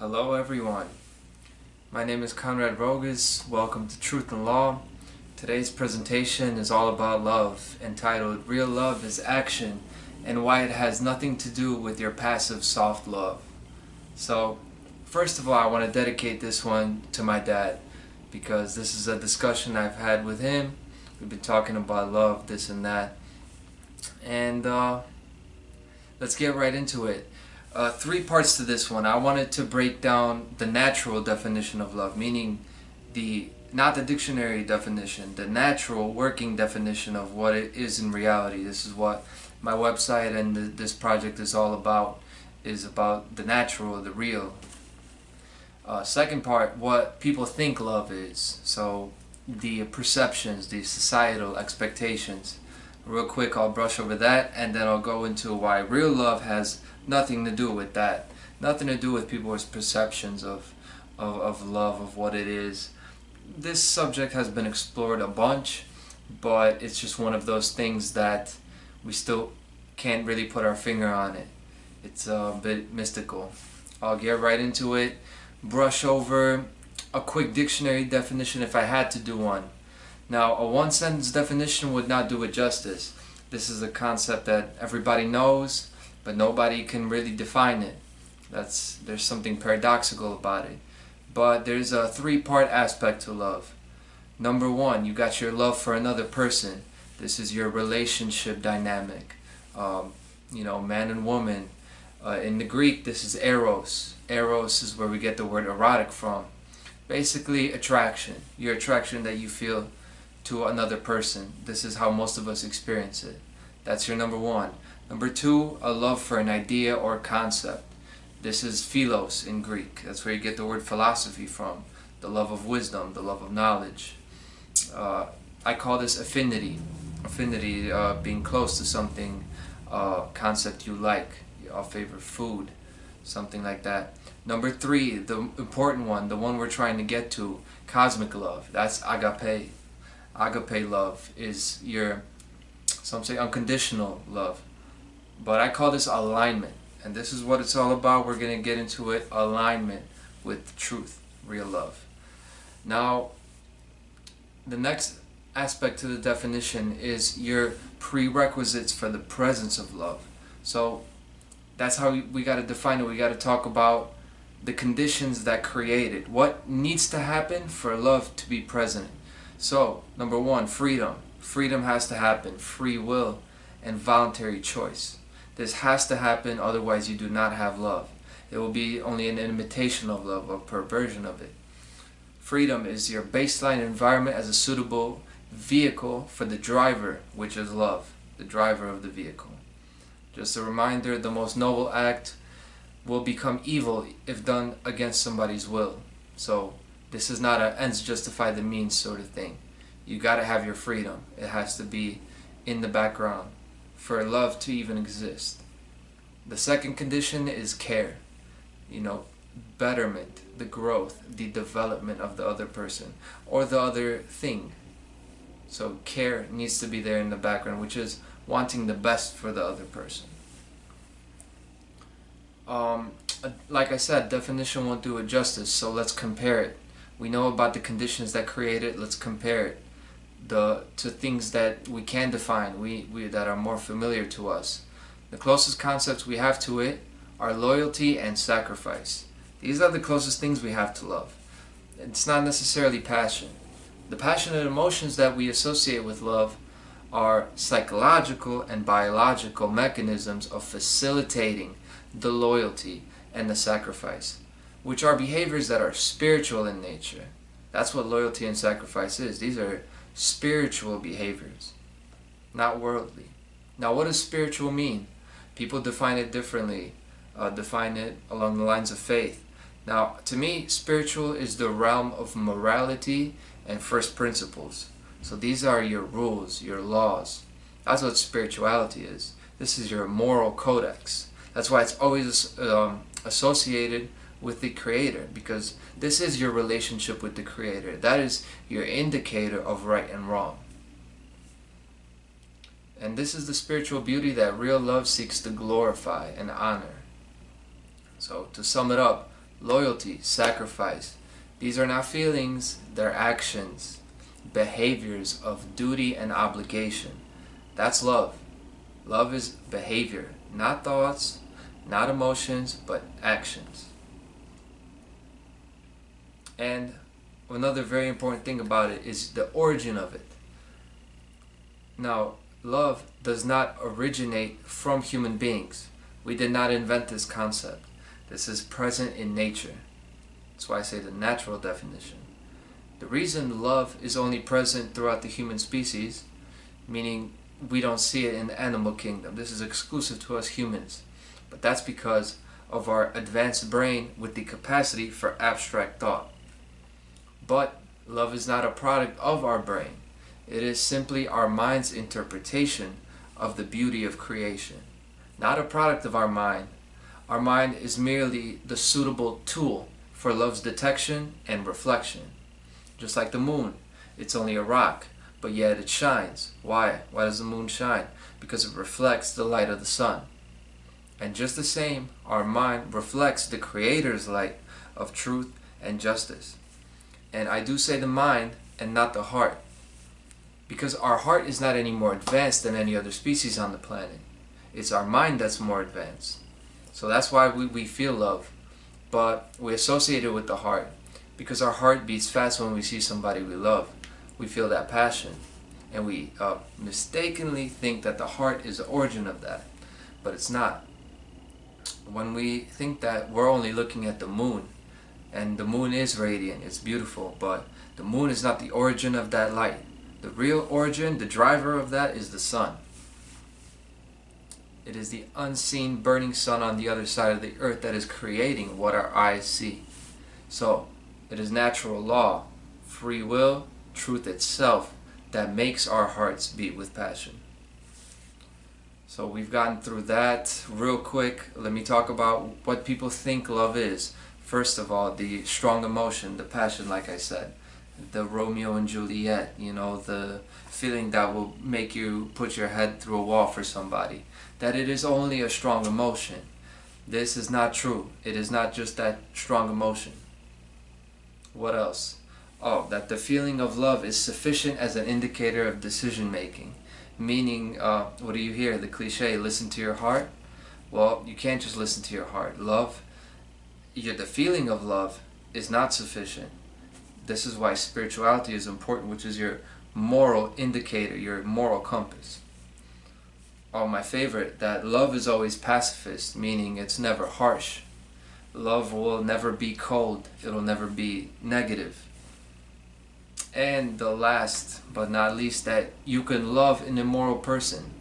Hello everyone, my name is Konrad Rogoz. Welcome to Truth and Law. Today's presentation is all about love, entitled Real Love is Action and Why It Has Nothing to Do with Your Passive Soft Love. So, first of all, I want to dedicate this one to my dad, because this is a discussion I've had with him. We've been talking about love, this and that, and let's get right into it. Three parts to this one. I wanted to break down the natural definition of love, meaning not the dictionary definition, the natural working definition of what it is in reality. This is what my website and this project is all about, is about the natural, the real. Second part, what people think love is. So the perceptions, the societal expectations. Real quick, I'll brush over that, and then I'll go into why real love has nothing to do with that. Nothing to do with people's perceptions of love, of what it is. This subject has been explored a bunch, but it's just one of those things that we still can't really put our finger on it. It's a bit mystical. I'll get right into it. Brush over a quick dictionary definition if I had to do one. Now, a one-sentence definition would not do it justice. This is a concept that everybody knows, but nobody can really define it. There's something paradoxical about it. But there's a three-part aspect to love. Number one, you got your love for another person. This is your relationship dynamic. Man and woman. In the Greek, this is eros. Eros is where we get the word erotic from. Basically, attraction. Your attraction that you feel to another person. This is how most of us experience it. That's your number one. Number two, a love for an idea or concept. This is philos in Greek. That's where you get the word philosophy from. The love of wisdom, the love of knowledge. I call this affinity. Affinity, being close to something, concept you like, your favorite food, something like that. Number three, the important one, the one we're trying to get to, cosmic love. That's agape. Agape love is some say unconditional love. But I call this alignment. And this is what it's all about. We're going to get into it. Alignment with truth, real love. Now, the next aspect to the definition is your prerequisites for the presence of love. So that's how we got to define it. We got to talk about the conditions that create it. What needs to happen for love to be present? So, number one, freedom. Freedom has to happen. Free will and voluntary choice. This has to happen, otherwise you do not have love. It will be only an imitation of love, a perversion of it. Freedom is your baseline environment as a suitable vehicle for the driver, which is love, the driver of the vehicle. Just a reminder, the most noble act will become evil if done against somebody's will. So this is not an ends justify the means sort of thing. You gotta have your freedom. It has to be in the background for love to even exist. The second condition is care. Betterment, the growth, the development of the other person or the other thing. So care needs to be there in the background, which is wanting the best for the other person. Like I said, definition won't do it justice, so let's compare it. We know about the conditions that create it. Let's compare it to things that we can define, we that are more familiar to us. The closest concepts we have to it are loyalty and sacrifice. These are the closest things we have to love. It's not necessarily passion. The passionate emotions that we associate with love are psychological and biological mechanisms of facilitating the loyalty and the sacrifice, which are behaviors that are spiritual in nature. That's what loyalty and sacrifice is. These are spiritual behaviors, not worldly. Now, what does spiritual mean? People define it differently, define it along the lines of faith. Now, to me, spiritual is the realm of morality and first principles. So these are your rules, your laws. That's what spirituality is. This is your moral codex. That's why it's always associated with the Creator, because this is your relationship with the Creator. That is your indicator of right and wrong. And this is the spiritual beauty that real love seeks to glorify and honor. So to sum it up, loyalty, sacrifice. These are not feelings, they're actions, behaviors of duty and obligation. That's love. Love is behavior, not thoughts, not emotions, but actions. And another very important thing about it is the origin of it. Now, love does not originate from human beings. We did not invent this concept. This is present in nature. That's why I say the natural definition. The reason love is only present throughout the human species, meaning we don't see it in the animal kingdom. This is exclusive to us humans. But that's because of our advanced brain with the capacity for abstract thought. But love is not a product of our brain. It is simply our mind's interpretation of the beauty of creation. Not a product of our mind. Our mind is merely the suitable tool for love's detection and reflection. Just like the moon, it's only a rock, but yet it shines. Why? Why does the moon shine? Because it reflects the light of the sun. And just the same, our mind reflects the Creator's light of truth and justice. And I do say the mind and not the heart, because our heart is not any more advanced than any other species on the planet. It's our mind that's more advanced. So that's why we feel love, but we associate it with the heart, because our heart beats fast when we see somebody we love. We feel that passion, and we mistakenly think that the heart is the origin of that, but it's not. When we think that, we're only looking at the moon, and the moon is radiant, it's beautiful, but the moon is not the origin of that light. The real origin, the driver of that, is the sun. It is the unseen burning sun on the other side of the earth that is creating what our eyes see. So, it is natural law, free will, truth itself, that makes our hearts beat with passion. So we've gotten through that real quick. Let me talk about what people think love is. First of all, the strong emotion, the passion, like I said. The Romeo and Juliet, the feeling that will make you put your head through a wall for somebody. That it is only a strong emotion. This is not true. It is not just that strong emotion. What else? Oh, that the feeling of love is sufficient as an indicator of decision making. Meaning, what do you hear? The cliche, listen to your heart? Well, you can't just listen to your heart. The feeling of love is not sufficient. This is why spirituality is important, which is your moral indicator, your moral compass. Oh, my favorite, that love is always pacifist, meaning it's never harsh. Love will never be cold. It'll never be negative. And the last but not least, that you can love an immoral person.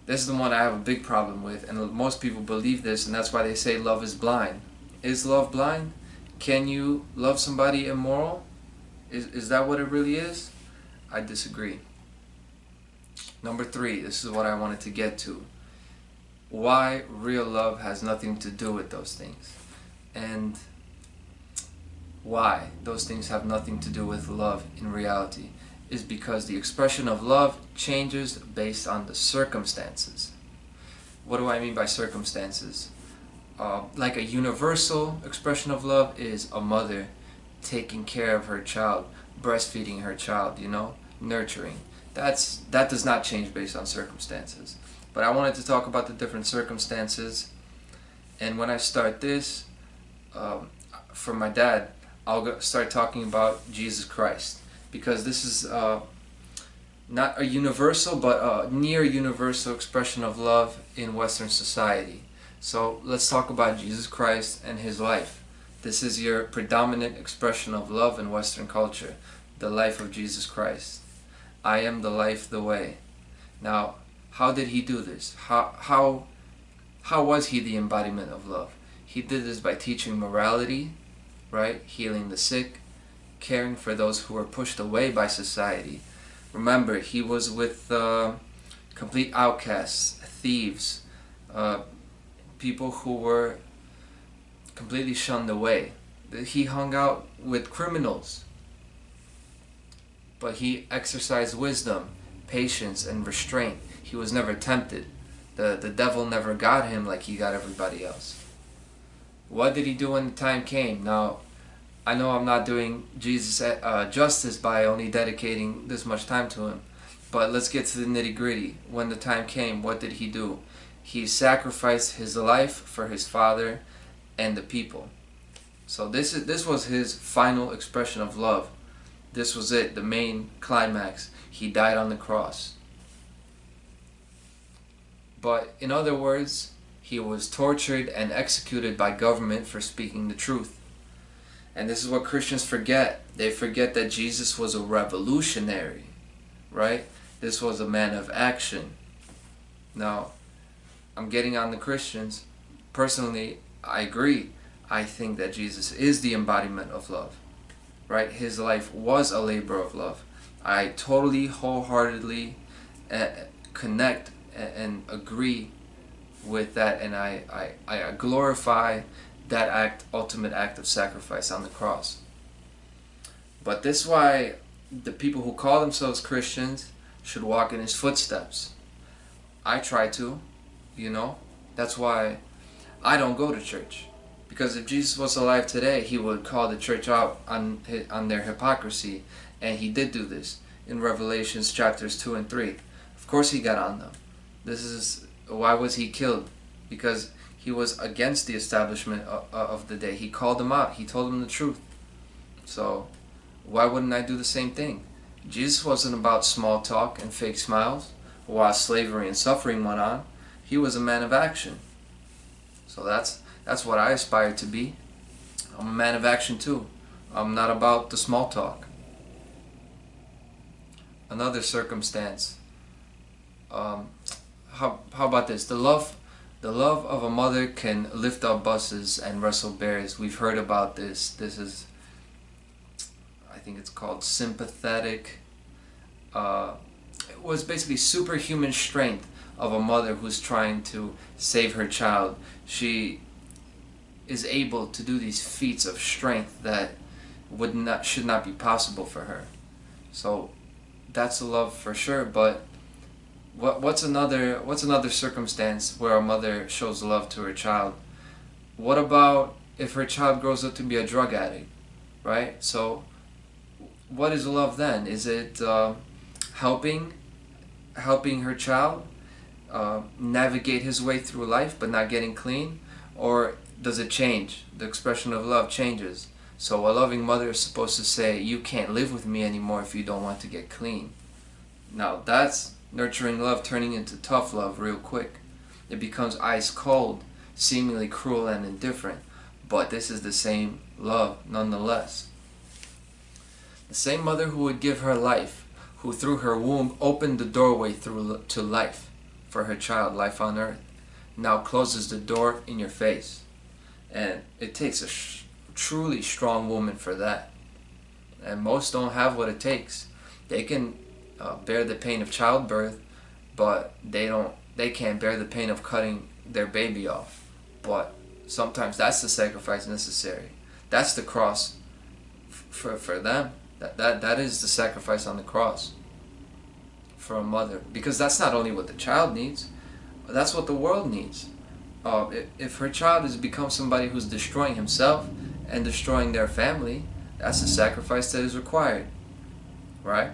This is the one I have a big problem with, and most people believe this, and that's why they say love is blind. Is love blind? Can you love somebody immoral? Is that what it really is? I disagree. Number 3, this is what I wanted to get to. Why real love has nothing to do with those things. And why those things have nothing to do with love in reality is because the expression of love changes based on the circumstances. What do I mean by circumstances? Like a universal expression of love is a mother taking care of her child, breastfeeding her child, nurturing. That does not change based on circumstances. But I wanted to talk about the different circumstances, and when I start this, for my dad, I'll start talking about Jesus Christ, because this is not a universal but a near universal expression of love in Western society. So let's talk about Jesus Christ and his life. This is your predominant expression of love in Western culture, the life of Jesus Christ. I am the life, the way. Now, how did he do this? How was he the embodiment of love? He did this by teaching morality, right? Healing the sick, caring for those who were pushed away by society. Remember, he was with complete outcasts, thieves, people who were completely shunned away. He hung out with criminals, but he exercised wisdom, patience, and restraint. He was never tempted. The devil never got him like he got everybody else. What did he do when the time came? Now, I know I'm not doing Jesus justice by only dedicating this much time to him, but let's get to the nitty-gritty. When the time came, what did he do? He sacrificed his life for his Father and the people. So this was his final expression of love. This was it, the main climax. He died on the cross. But in other words, he was tortured and executed by government for speaking the truth. And this is what Christians forget. They forget that Jesus was a revolutionary, right? This was a man of action. Now, I'm getting on the Christians. Personally, I agree. I think that Jesus is the embodiment of love, right? His life was a labor of love. I totally, wholeheartedly connect and agree with that, and I glorify that ultimate act of sacrifice on the cross. But this is why the people who call themselves Christians should walk in his footsteps. I try to, that's why I don't go to church. Because if Jesus was alive today, he would call the church out on their hypocrisy. And he did do this in Revelations chapters 2 and 3. Of course he got on them. Why was he killed? Because he was against the establishment of the day. He called them out. He told them the truth. So why wouldn't I do the same thing? Jesus wasn't about small talk and fake smiles while slavery and suffering went on. He was a man of action. So that's what I aspire to be. I'm a man of action too. I'm not about the small talk. Another circumstance. How about this? The love of a mother can lift up buses and wrestle bears. We've heard about this. This is, I think it's called sympathetic. It was basically superhuman strength of a mother who's trying to save her child. She is able to do these feats of strength that should not be possible for her. So that's a love for sure. But what's another circumstance where a mother shows love to her child? What about if her child grows up to be a drug addict, right? So what is love then? Is it helping her child navigate his way through life but not getting clean? Or does it change? The expression of love changes. So a loving mother is supposed to say, you can't live with me anymore if you don't want to get clean. Now that's nurturing love turning into tough love real quick. It becomes ice cold, seemingly cruel and indifferent. But this is the same love nonetheless. The same mother who would give her life, who through her womb opened the doorway to life for her child, life on earth, now closes the door in your face. And it takes a truly strong woman for that. And most don't have what it takes. They can bear the pain of childbirth, but they can't bear the pain of cutting their baby off. But sometimes that's the sacrifice necessary. That's the cross for them. That is the sacrifice on the cross for a mother. Because that's not only what the child needs, that's what the world needs. If her child has become somebody who's destroying himself and destroying their family, that's a sacrifice that is required, right?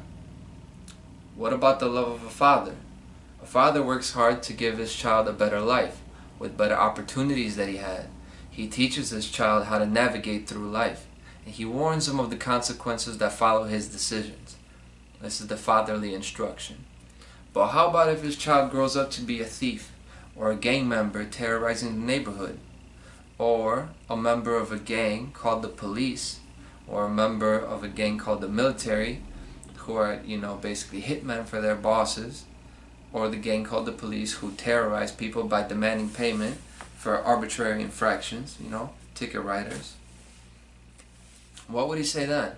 What about the love of a father? A father works hard to give his child a better life, with better opportunities that he had. He teaches his child how to navigate through life, and he warns him of the consequences that follow his decisions. This is the fatherly instruction. But how about if his child grows up to be a thief, or a gang member terrorizing the neighborhood, or a member of a gang called the police, or a member of a gang called the military, who are, basically hitmen for their bosses, or the gang called the police who terrorize people by demanding payment for arbitrary infractions, ticket writers. What would he say then?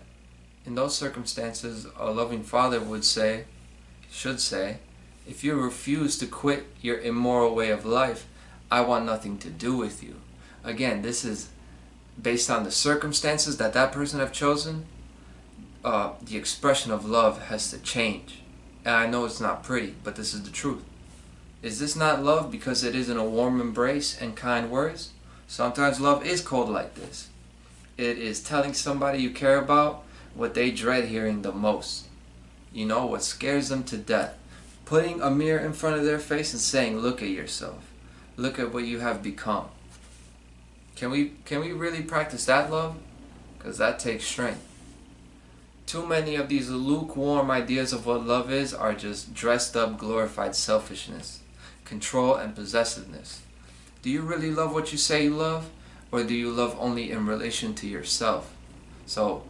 In those circumstances, a loving father should say, if you refuse to quit your immoral way of life, I want nothing to do with you. Again, this is based on the circumstances that person have chosen. The expression of love has to change. And I know it's not pretty, but this is the truth. Is this not love because it isn't a warm embrace and kind words? Sometimes love is cold like this. It is telling somebody you care about what they dread hearing the most. You know, what scares them to death. Putting a mirror in front of their face and saying, look at yourself. Look at what you have become. Can we really practice that love? Because that takes strength. Too many of these lukewarm ideas of what love is are just dressed up, glorified selfishness, control, and possessiveness. Do you really love what you say you love? Or do you love only in relation to yourself? So,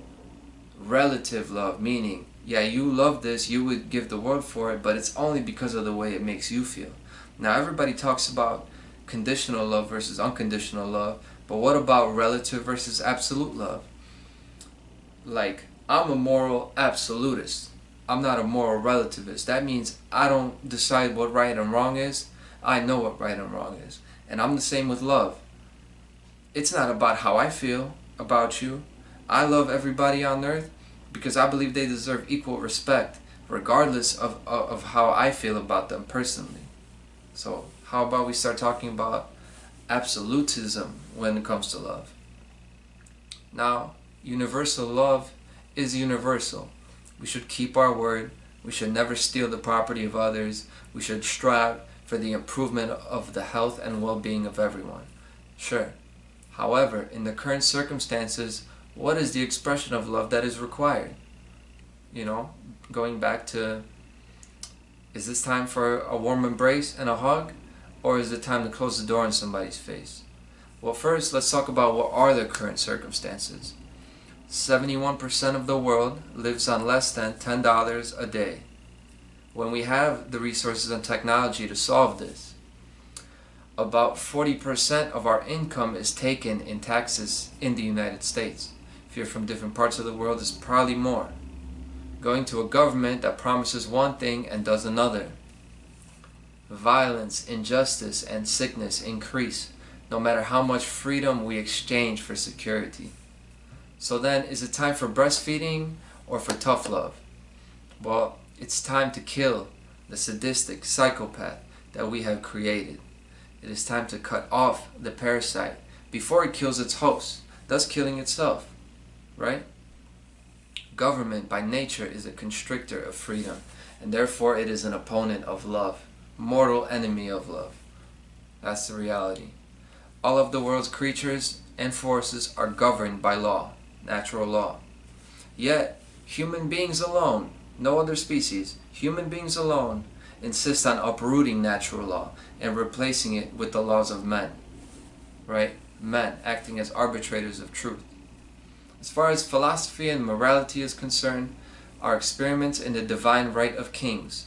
relative love, meaning, yeah, you love this, you would give the world for it, but it's only because of the way it makes you feel. Now, everybody talks about conditional love versus unconditional love, but what about relative versus absolute love? Like, I'm a moral absolutist. I'm not a moral relativist. That means I don't decide what right and wrong is. I know what right and wrong is. And I'm the same with love. It's not about how I feel about you. I love everybody on earth because I believe they deserve equal respect regardless of how I feel about them personally. So how about we start talking about absolutism when it comes to love? Now, universal love is universal. We should keep our word. We should never steal the property of others. We should strive for the improvement of the health and well-being of everyone. Sure. However, in the current circumstances, what is the expression of love that is required? You know, going back to, is this time for a warm embrace and a hug? Or is it time to close the door in somebody's face? Well, first, let's talk about what are the current circumstances. 71% of the world lives on less than $10 a day. When we have the resources and technology to solve this, about 40% of our income is taken in taxes in the United States. If you're from different parts of the world, it's probably more. Going to a government that promises one thing and does another. Violence, injustice, and sickness increase no matter how much freedom we exchange for security. So then, is it time for breastfeeding or for tough love? Well, it's time to kill the sadistic psychopath that we have created. It is time to cut off the parasite before it kills its host, thus killing itself, right? Government by nature is a constrictor of freedom, and therefore it is an opponent of love, mortal enemy of love. That's the reality. All of the world's creatures and forces are governed by law, natural law. Yet, human beings alone, no other species, human beings alone, insist on uprooting natural law and replacing it with the laws of men. Right? Men acting as arbitrators of truth. As far as philosophy and morality is concerned, are experiments in the divine right of kings,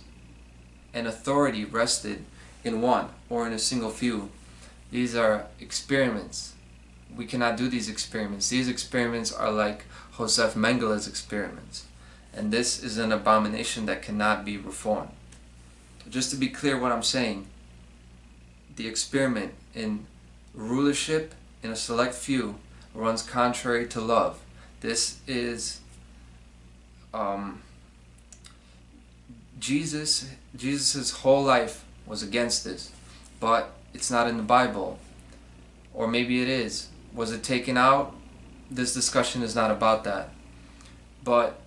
and authority rested in one or in a single few. These are experiments. We cannot do these experiments. These experiments are like Josef Mengele's experiments. And this is an abomination that cannot be reformed. Just to be clear what I'm saying, the experiment in rulership in a select few runs contrary to love. This is Jesus's whole life was against this, but it's not in the Bible. Or maybe it is. Was it taken out? This discussion is not about that. But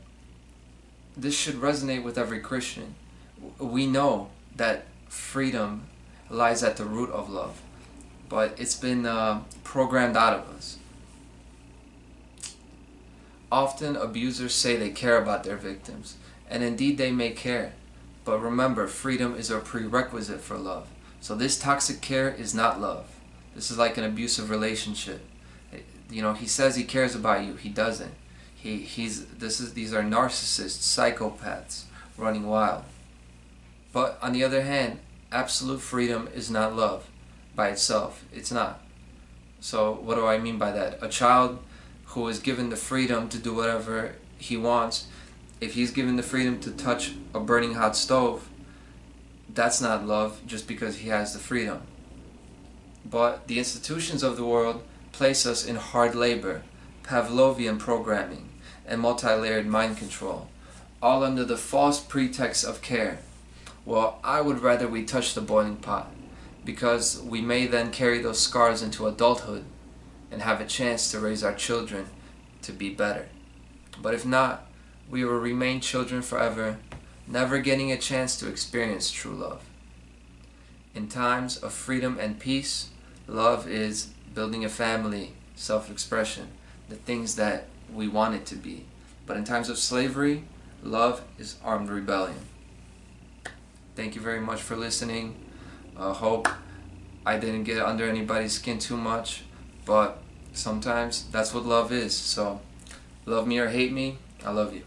this should resonate with every Christian. We know that freedom lies at the root of love, but it's been programmed out of us. Often abusers say they care about their victims, and indeed they may care. But remember, freedom is a prerequisite for love. So this toxic care is not love. This is like an abusive relationship. You know, he says he cares about you. He doesn't. These are narcissists, psychopaths, running wild. But on the other hand, absolute freedom is not love by itself. It's not. So what do I mean by that? A child who is given the freedom to do whatever he wants, if he's given the freedom to touch a burning hot stove, that's not love just because he has the freedom. But the institutions of the world place us in hard labor, Pavlovian programming, and multi-layered mind control, all under the false pretext of care. Well, I would rather we touch the boiling pot, because we may then carry those scars into adulthood and have a chance to raise our children to be better. But if not, we will remain children forever, never getting a chance to experience true love. In times of freedom and peace, love is building a family, self-expression, the things that we want it to be. But in times of slavery, love is armed rebellion. Thank you very much for listening. Hope I didn't get under anybody's skin too much, but sometimes that's what love is. So, love me or hate me, I love you.